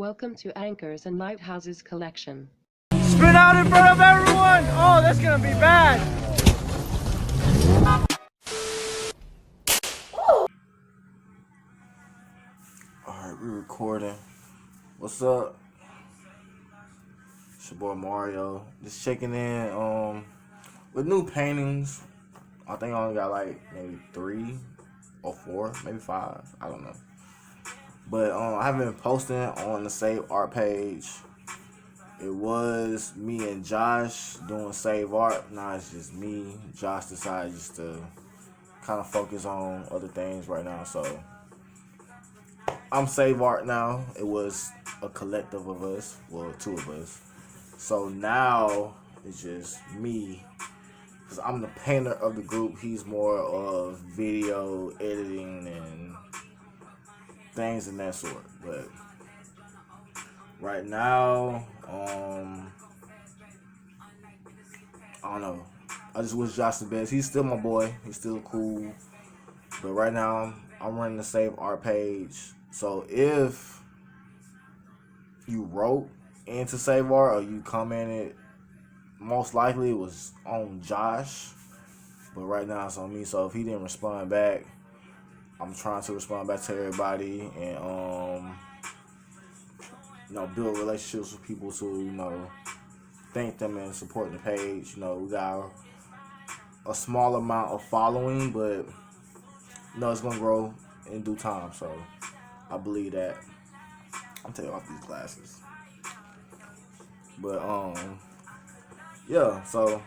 Welcome to Anchors and Lighthouses collection. Spin out in front of everyone! Oh, that's gonna be bad! Alright, we're recording. What's up? It's your boy Mario. Just checking in with new paintings. I think I only got like maybe 3 or 4, maybe 5. I don't know. But I haven't been posting on the Save Art page. It was me and Josh doing Save Art. Now it's just me. Josh decided just to kind of focus on other things right now. So I'm Save Art now. It was a collective of us. Well, 2 of us. So now it's just me. Because I'm the painter of the group. He's more of video editing and things in that sort. But right now, I don't know. I just wish Josh the best. He's still my boy. He's still cool. But right now, I'm running the Save Art page. So if you wrote into Save Art or you commented, most likely it was on Josh. But right now it's on me. So if he didn't respond back, I'm trying to respond back to everybody and build relationships with people to thank them and support the page. We got a small amount of following, but it's gonna grow in due time. So I believe that. I'm taking off these glasses. But yeah. So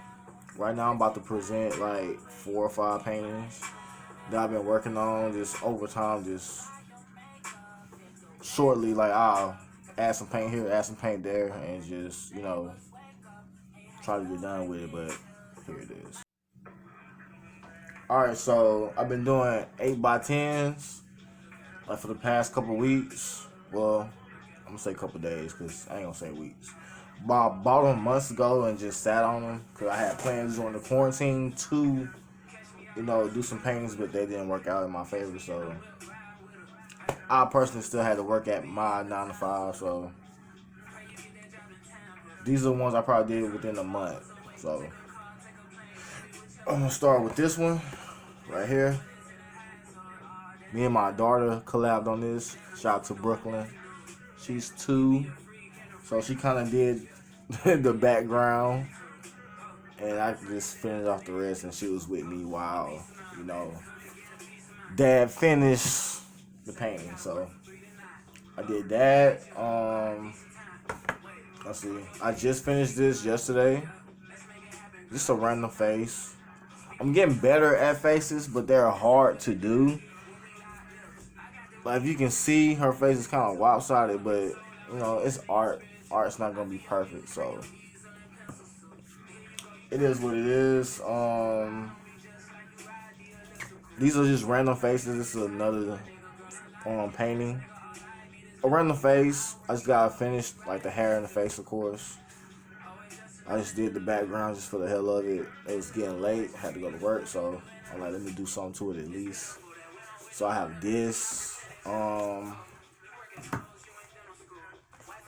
right now I'm about to present like 4 or 5 paintings that I've been working on just over time, just shortly. Like I'll add some paint here, add some paint there, and just try to get done with it. But here it is. Alright, so I've been doing 8x10s like for the past couple weeks. Well, I'm gonna say couple days because I ain't gonna say weeks. But I bought them months ago and just sat on them because I had plans during the quarantine to do some paintings, but they didn't work out in my favor. So I personally still had to work at my 9 to 5. So these are the ones I probably did within a month. So I'm gonna start with this one right here. Me and my daughter collabed on this. Shout out to Brooklyn. She's 2, so she kind of did the background, and I just finished off the rest, and she was with me while Dad finished the painting. So I did that. Let's see. I just finished this yesterday. Just a random face. I'm getting better at faces, but they're hard to do. Like if you can see, her face is kind of lopsided, but it's art. Art's not gonna be perfect, so it is what it is. These are just random faces. This is another painting. A random face. I just gotta finish like the hair and the face, of course. I just did the background just for the hell of it. It was getting late. I had to go to work, so I'm like, let me do something to it at least. So I have this.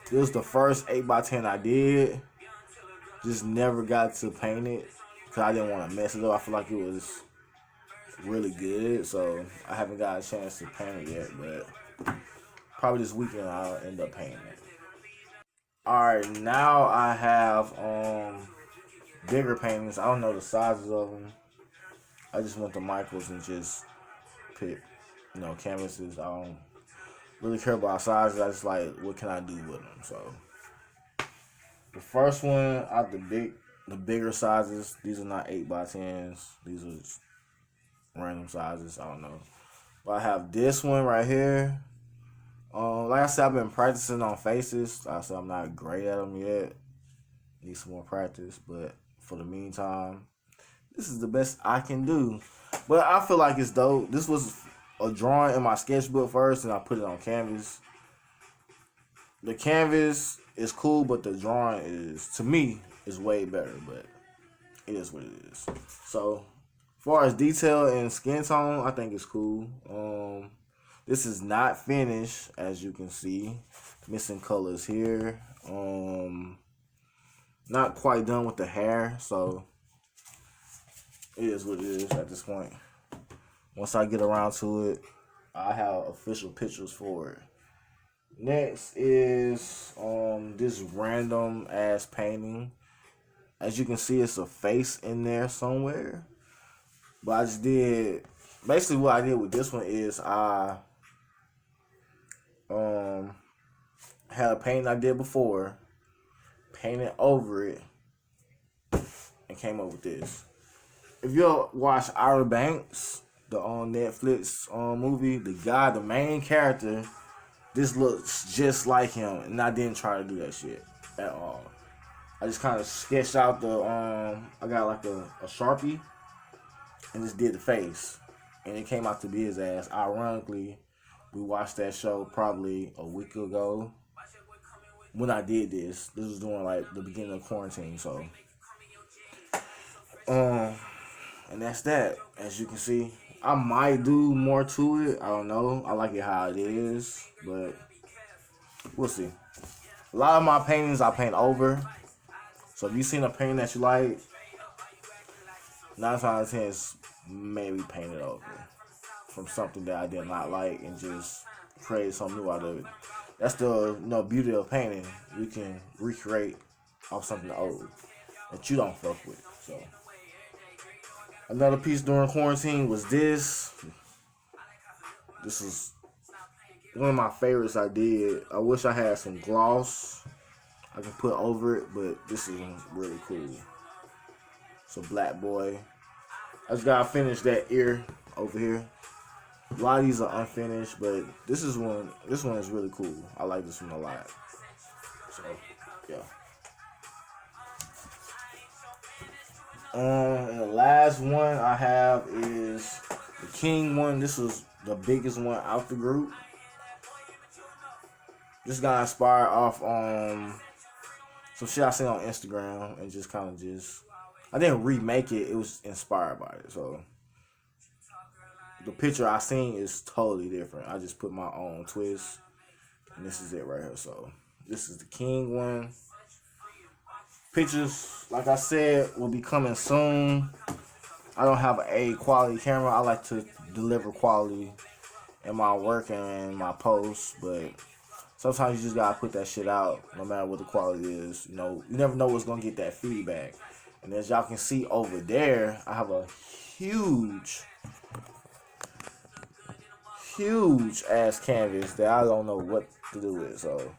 This was the first 8x10 I did. Just never got to paint it because I didn't want to mess it up. I feel like it was really good, so I haven't got a chance to paint it yet, but probably this weekend I'll end up painting it. Alright, now I have bigger paintings. I don't know the sizes of them. I just went to Michael's and just pick canvases. I don't really care about sizes. I just like, what can I do with them? So the first one out the bigger sizes. These are not 8x10s. These are just random sizes. I don't know. But I have this one right here. Like I said, I've been practicing on faces. Like I said, I'm not great at them yet. Need some more practice. But for the meantime, this is the best I can do. But I feel like it's dope. This was a drawing in my sketchbook first, and I put it on canvas. The canvas is cool, but the drawing is, to me, is way better. But it is what it is. So, as far as detail and skin tone, I think it's cool. This is not finished, as you can see. Missing colors here. Not quite done with the hair, so it is what it is at this point. Once I get around to it, I have official pictures for it. Next is this random ass painting. As you can see, it's a face in there somewhere. But I just did, basically what I did with this one is I had a painting I did before, painted over it, and came up with this. If you watch Outer Banks, the on Netflix movie, the main character, this looks just like him, and I didn't try to do that shit at all. I just kind of sketched out the I got like a Sharpie and just did the face, and it came out to be his ass. Ironically, we watched that show probably a week ago when I did this. This was during like the beginning of quarantine, so and that's that. As you can see, I might do more to it. I don't know. I like it how it is, but we'll see. A lot of my paintings I paint over. So if you've seen a painting that you like, 9 times out of 10 is maybe painted over from something that I did not like and just create something new out of it. That's the beauty of painting. You can recreate off something old that you don't fuck with. So another piece during quarantine was this. This is one of my favorites I did. I wish I had some gloss I can put over it, but this is really cool. It's a black boy. I just gotta finish that ear over here. A lot of these are unfinished, but this one is really cool. I like this one a lot. So yeah. And the last one I have is the king one. This was the biggest one out the group. This got inspired off some shit I seen on Instagram and just kind of I didn't remake it. It was inspired by it. So the picture I seen is totally different. I just put my own twist, and this is it right here. So this is the king one. Pictures, like I said, will be coming soon. I don't have a quality camera. I like to deliver quality in my work and in my posts, but sometimes you just gotta put that shit out, no matter what the quality is. You never know what's gonna get that feedback. And as y'all can see over there, I have a huge ass canvas that I don't know what to do with. So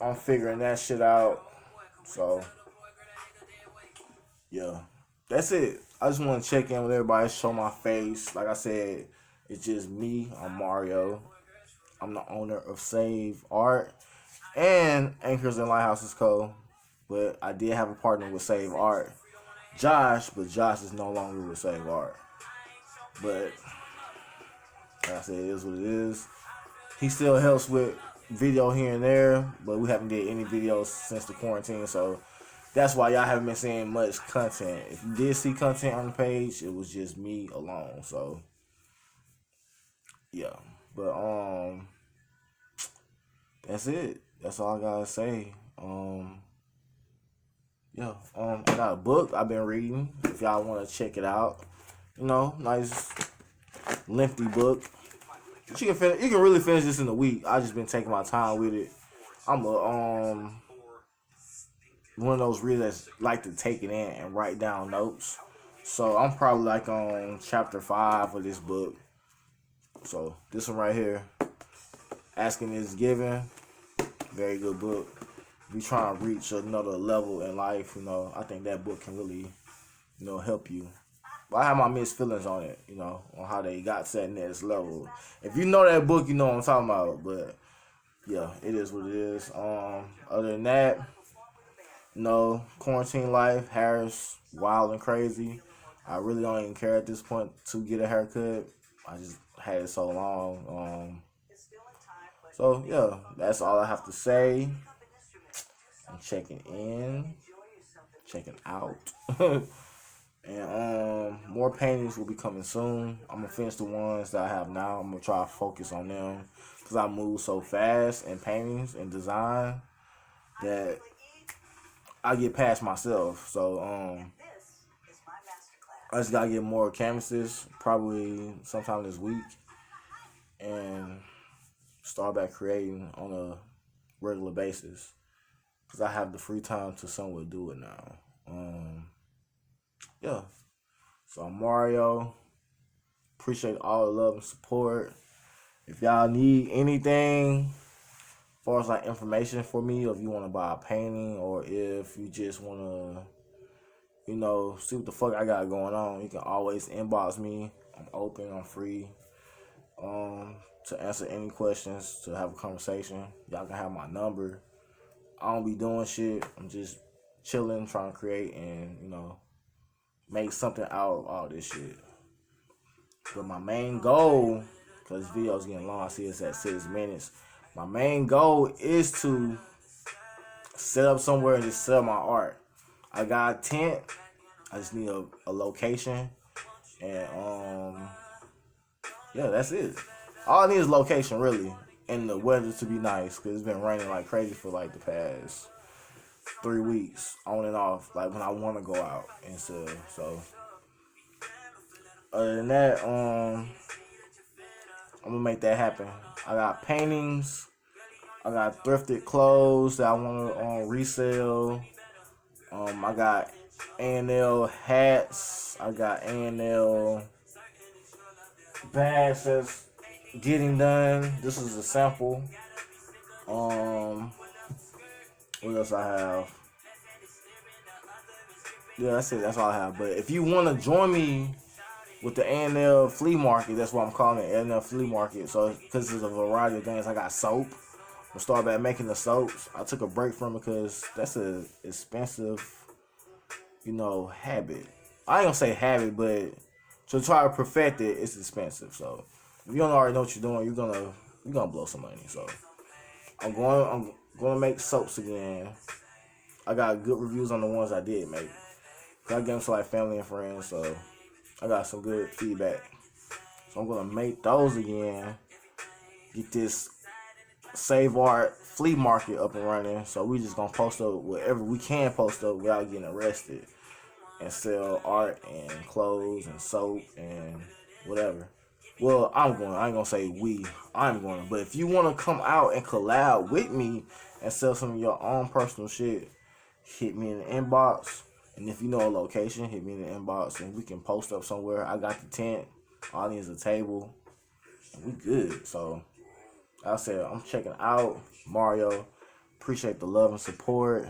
I'm figuring that shit out. So yeah, that's it. I just want to check in with everybody, show my face. Like I said, it's just me. I'm Mario. I'm the owner of Save Art and Anchors and Lighthouses Co. But I did have a partner with Save Art, Josh, but Josh is no longer with Save Art. But like I said, it is what it is. He still helps with video here and there, but we haven't did any videos since the quarantine, so that's why y'all haven't been seeing much content. If you did see content on the page, it was just me alone. So yeah, but that's it. That's all I gotta say. Yeah, I got a book I've been reading. If y'all want to check it out, nice lengthy book. You can really finish this in a week. I just been taking my time with it. I'm a one of those readers that like to take it in and write down notes. So I'm probably like on chapter 5 of this book. So this one right here, Asking is Given, very good book. If you're trying to reach another level in life, I think that book can really, help you. But I have my mixed feelings on it, on how they got to that next level. If you know that book, you know what I'm talking about. But yeah, it is what it is. Other than that, quarantine life, hair's wild and crazy. I really don't even care at this point to get a haircut. I just had it so long. So yeah, that's all I have to say. I'm checking in, checking out. And more paintings will be coming soon. I'm gonna finish the ones that I have now. I'm gonna try to focus on them because I move so fast in paintings and design that I get past myself. So I just gotta get more canvases probably sometime this week and start back creating on a regular basis because I have the free time to somewhat do it now. Yeah. So Mario, appreciate all the love and support. If y'all need anything as far as like information for me, or if you want to buy a painting, or if you just want to, see what the fuck I got going on, you can always inbox me. I'm open, I'm free to answer any questions, to have a conversation. Y'all can have my number. I don't be doing shit. I'm just chilling, trying to create and, make something out of all this shit. But my main goal, because this video's getting long, I see it's at 6 minutes. My main goal is to set up somewhere and just sell my art. I got a tent. I just need a location. And, yeah, that's it. All I need is location, really. And the weather to be nice, because it's been raining like crazy for like the past 3 weeks, on and off, like when I want to go out and stuff. So, other than that, I'm gonna make that happen. I got paintings. I got thrifted clothes that I want to resell. I got A&L hats. I got A&L bags that's getting done. This is a sample. What else I have? Yeah, that's it. That's all I have. But if you want to join me with the A&L flea market, that's what I'm calling it, A&L flea market. So, because there's a variety of things. I got soap. I'm gonna start back making the soaps. I took a break from it because that's an expensive, habit. I ain't gonna say habit, but to try to perfect it, it's expensive. So, if you don't already know what you're doing, you're gonna blow some money. So, I'm gonna make soaps again. I got good reviews on the ones I did make. I gave them to like family and friends, so I got some good feedback. So I'm gonna make those again. Get this Save Art flea market up and running. So we just gonna post up whatever we can post up without getting arrested, and sell art and clothes and soap and whatever. Well, I ain't gonna say we. I'm going to. But if you want to come out and collab with me and sell some of your own personal shit, hit me in the inbox. And if you know a location, hit me in the inbox and we can post up somewhere. I got the tent. All I need is a table. And we good. So, like I said, I'm checking out. Mario, appreciate the love and support.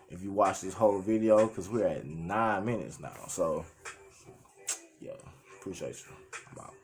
If you watch this whole video, because we're at 9 minutes now. So, yeah, appreciate you. Bye.